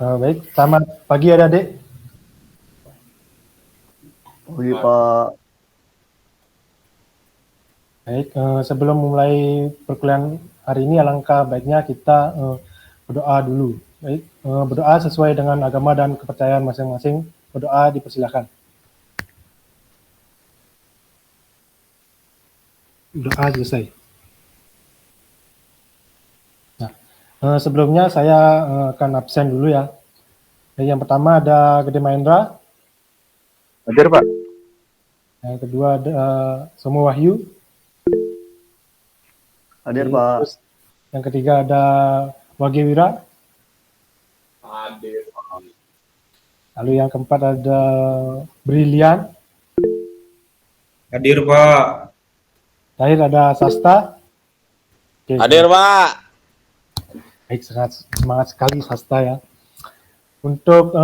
Baik, selamat pagi adik-adik. Pagi Pak. Baik, sebelum mulai perkuliahan hari ini, alangkah baiknya kita berdoa dulu. Baik, berdoa sesuai dengan agama dan kepercayaan masing-masing. Berdoa dipersilakan. Doa selesai. Nah, sebelumnya saya akan absen dulu ya. Yang pertama ada Gede Mahendra. Hadir Pak. Yang kedua ada Somo Wahyu. Hadir Pak. Terus yang ketiga ada Wage Wira. Hadir. Lalu yang keempat ada Brilian. Hadir Pak. Terakhir ada Sasta. Oke, Hadir Pak. baik, semangat sekali Sasta ya. Untuk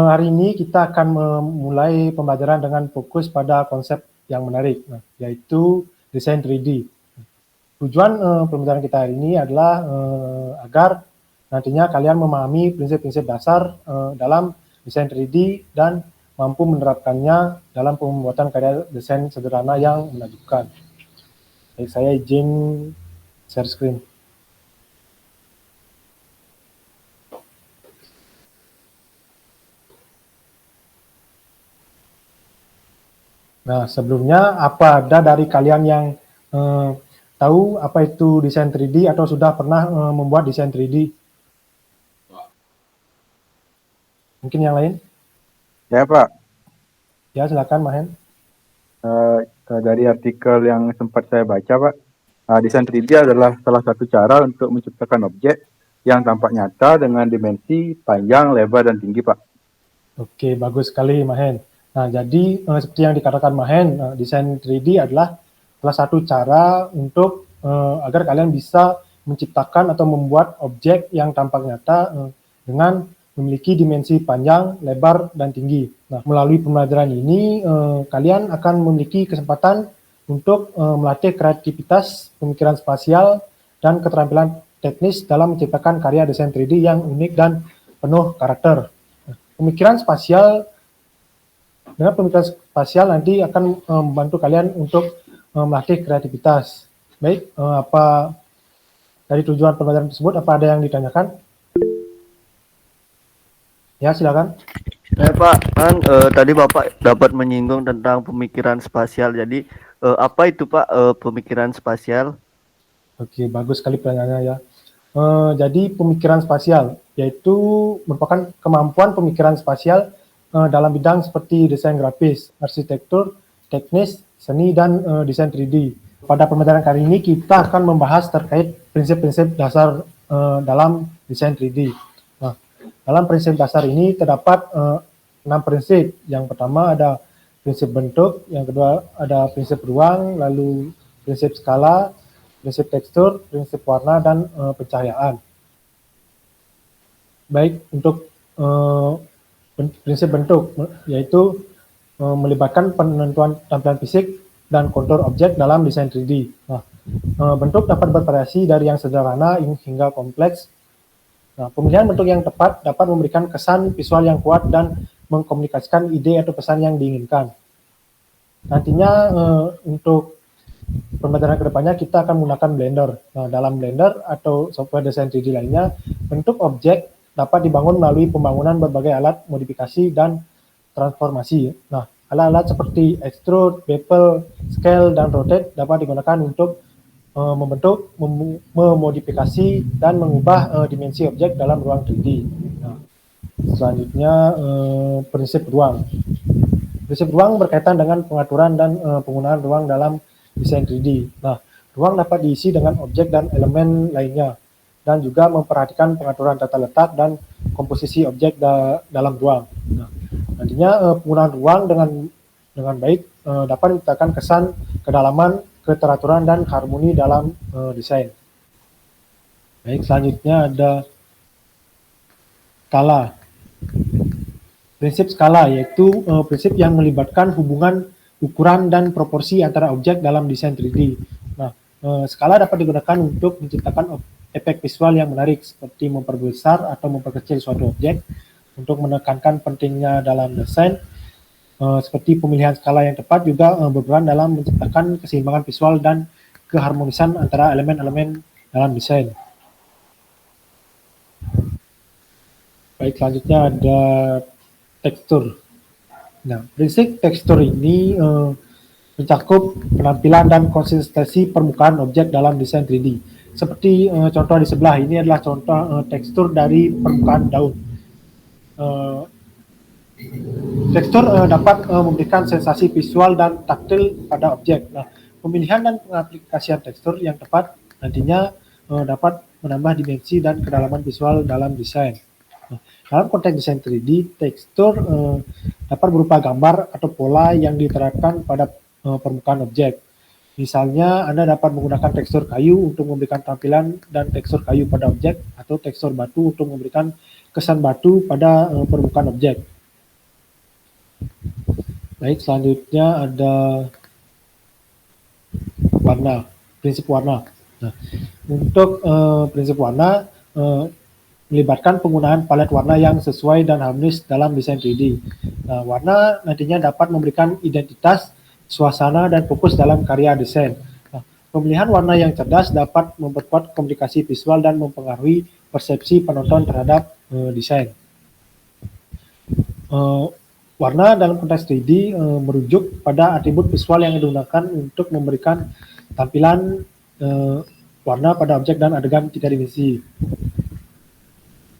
hari ini kita akan memulai pembelajaran dengan fokus pada konsep yang menarik, yaitu desain 3D. Tujuan pembelajaran kita hari ini adalah agar nantinya kalian memahami prinsip-prinsip dasar dalam desain 3D dan mampu menerapkannya dalam pembuatan karya desain sederhana yang menakjubkan. Baik, saya izin share screen. Nah, sebelumnya apa ada dari kalian yang tahu apa itu desain 3D atau sudah pernah membuat desain 3D? Mungkin yang lain? Ya Pak. Ya, silakan Mahen. Dari artikel yang sempat saya baca Pak, desain 3D adalah salah satu cara untuk menciptakan objek yang tampak nyata dengan dimensi panjang, lebar, dan tinggi Pak. Oke, bagus sekali Mahen. Nah, jadi seperti yang dikatakan Mahen, desain 3D adalah salah satu cara untuk agar kalian bisa menciptakan atau membuat objek yang tampak nyata dengan memiliki dimensi panjang, lebar, dan tinggi. Nah, melalui pembelajaran ini, kalian akan memiliki kesempatan untuk melatih kreativitas, pemikiran spasial, dan keterampilan teknis dalam menciptakan karya desain 3D yang unik dan penuh karakter. Pemikiran spasial nanti akan membantu kalian untuk melatih kreativitas. Baik, apa dari tujuan pembelajaran tersebut, apa ada yang ditanyakan? Ya, silakan. Pak, kan tadi Bapak dapat menyinggung tentang pemikiran spasial. Jadi apa itu Pak pemikiran spasial? Oke, bagus sekali pertanyaannya ya. Jadi pemikiran spasial yaitu merupakan kemampuan pemikiran spasial dalam bidang seperti desain grafis, arsitektur, teknis, seni, dan desain 3D. Pada pembelajaran kali ini kita akan membahas terkait prinsip-prinsip dasar dalam desain 3D. Nah, dalam prinsip dasar ini terdapat 6 prinsip. Yang pertama ada prinsip bentuk, yang kedua ada prinsip ruang, lalu prinsip skala, prinsip tekstur, prinsip warna, dan pencahayaan. Baik, untuk prinsip bentuk, yaitu melibatkan penentuan tampilan fisik dan kontur objek dalam desain 3D. Nah, bentuk dapat bervariasi dari yang sederhana hingga kompleks. Nah, pemilihan bentuk yang tepat dapat memberikan kesan visual yang kuat dan mengkomunikasikan ide atau pesan yang diinginkan. Nantinya untuk pembelajaran kedepannya kita akan menggunakan Blender. Nah, dalam Blender atau software desain 3D lainnya, bentuk objek dapat dibangun melalui pembangunan berbagai alat modifikasi dan transformasi. Nah, alat-alat seperti extrude, bevel, scale, dan rotate dapat digunakan untuk membentuk, memodifikasi, dan mengubah dimensi objek dalam ruang 3D. Nah, selanjutnya prinsip ruang. Prinsip ruang berkaitan dengan pengaturan dan penggunaan ruang dalam desain 3D. Nah, ruang dapat diisi dengan objek dan elemen lainnya, dan juga memperhatikan pengaturan tata letak dan komposisi objek dalam ruang. Nah, nantinya penggunaan ruang dengan baik dapat menciptakan kesan kedalaman, keteraturan, dan harmoni dalam desain. Baik, selanjutnya ada skala. Prinsip skala yaitu prinsip yang melibatkan hubungan ukuran dan proporsi antara objek dalam desain 3D. Nah, skala dapat digunakan untuk menciptakan efek visual yang menarik seperti memperbesar atau memperkecil suatu objek, untuk menekankan pentingnya dalam desain, seperti pemilihan skala yang tepat juga berperan dalam menciptakan keseimbangan visual dan keharmonisan antara elemen-elemen dalam desain. Baik, selanjutnya ada tekstur. Nah, prinsip tekstur ini mencakup penampilan dan konsistensi permukaan objek dalam desain 3D. Seperti contoh di sebelah ini adalah contoh tekstur dari permukaan daun. Tekstur dapat memberikan sensasi visual dan taktil pada objek. Nah, pemilihan dan pengaplikasian tekstur yang tepat nantinya dapat menambah dimensi dan kedalaman visual dalam desain. Nah, dalam konteks desain 3D, tekstur dapat berupa gambar atau pola yang diterapkan pada permukaan objek. Misalnya, Anda dapat menggunakan tekstur kayu untuk memberikan tampilan dan tekstur kayu pada objek, atau tekstur batu untuk memberikan kesan batu pada permukaan objek. Baik, selanjutnya ada warna, prinsip warna. Nah, untuk prinsip warna melibatkan penggunaan palet warna yang sesuai dan harmonis dalam desain 3D. Nah, warna nantinya dapat memberikan identitas, suasana, dan fokus dalam karya desain. Nah, pemilihan warna yang cerdas dapat memperkuat komunikasi visual dan mempengaruhi persepsi penonton terhadap desain. Warna dalam konteks 3D merujuk pada atribut visual yang digunakan untuk memberikan tampilan warna pada objek dan adegan 3 dimensi.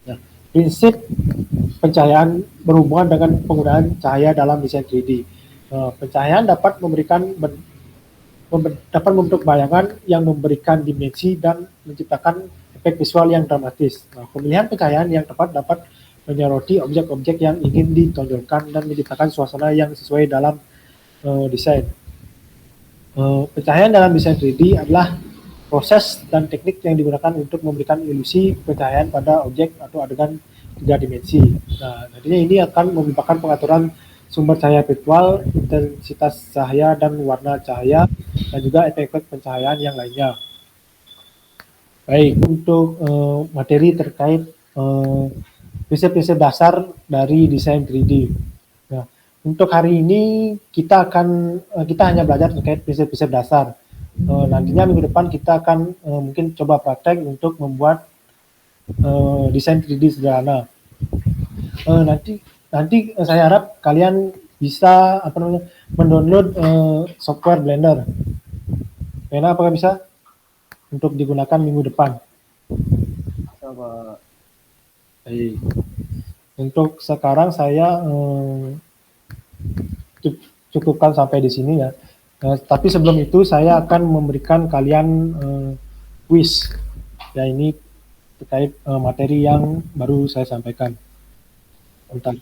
Nah, prinsip pencahayaan berhubungan dengan penggunaan cahaya dalam desain 3D. Pencahayaan dapat dapat membentuk bayangan yang memberikan dimensi dan menciptakan efek visual yang dramatis. Nah, pemilihan pencahayaan yang tepat dapat menyoroti objek-objek yang ingin ditonjolkan dan menciptakan suasana yang sesuai dalam desain. Pencahayaan dalam desain 3D adalah proses dan teknik yang digunakan untuk memberikan ilusi pencahayaan pada objek atau adegan 3 dimensi. Nah, nantinya ini akan merupakan pengaturan sumber cahaya virtual, intensitas cahaya dan warna cahaya, dan juga efek-efek pencahayaan yang lainnya. Baik, untuk materi terkait prinsip-prinsip dasar dari desain 3D. Nah, untuk hari ini kita hanya belajar terkait prinsip-prinsip dasar. Nantinya minggu depan kita akan mungkin coba praktek untuk membuat desain 3D sederhana. Nanti saya harap kalian bisa mendownload software Blender. Karena apakah bisa untuk digunakan minggu depan? Sama. Baik. Untuk sekarang saya cukupkan sampai di sini ya. Tapi sebelum itu saya akan memberikan kalian quiz. Ya, ini terkait materi yang baru saya sampaikan. Bentar.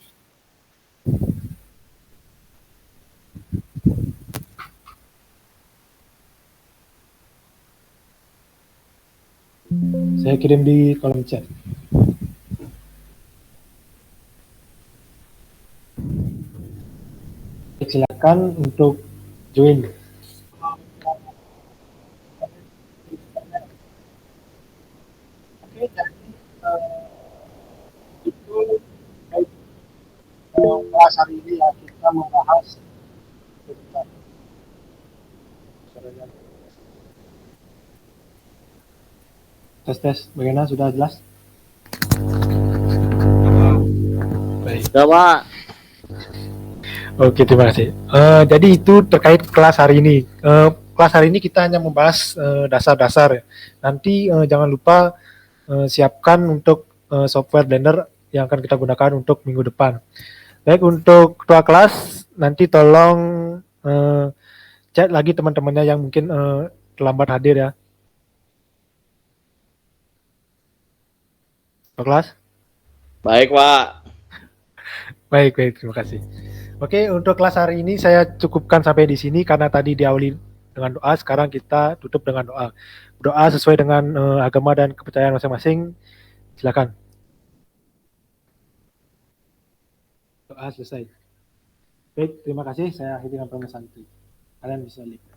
Saya kirim di kolom chat. Silakan untuk join. Oke, jadi itu kelas hari ini ya, kita membahas tes bagaimana, sudah jelas? Baik. Ya, Pak. Oke, terima kasih. Jadi itu terkait kelas hari ini. Kelas hari ini kita hanya membahas dasar-dasar. Nanti jangan lupa siapkan untuk software Blender yang akan kita gunakan untuk minggu depan. Baik, untuk ketua kelas nanti tolong chat lagi teman-temannya yang mungkin terlambat hadir ya. Ketua kelas? Baik, Pak. Baik, terima kasih. Oke, untuk kelas hari ini saya cukupkan sampai di sini karena tadi diawali dengan doa, sekarang kita tutup dengan doa. Doa sesuai dengan agama dan kepercayaan masing-masing. Silakan. Doa selesai. Baik, terima kasih. Saya akhiri dengan pembahasan itu. Kalian bisa lihat.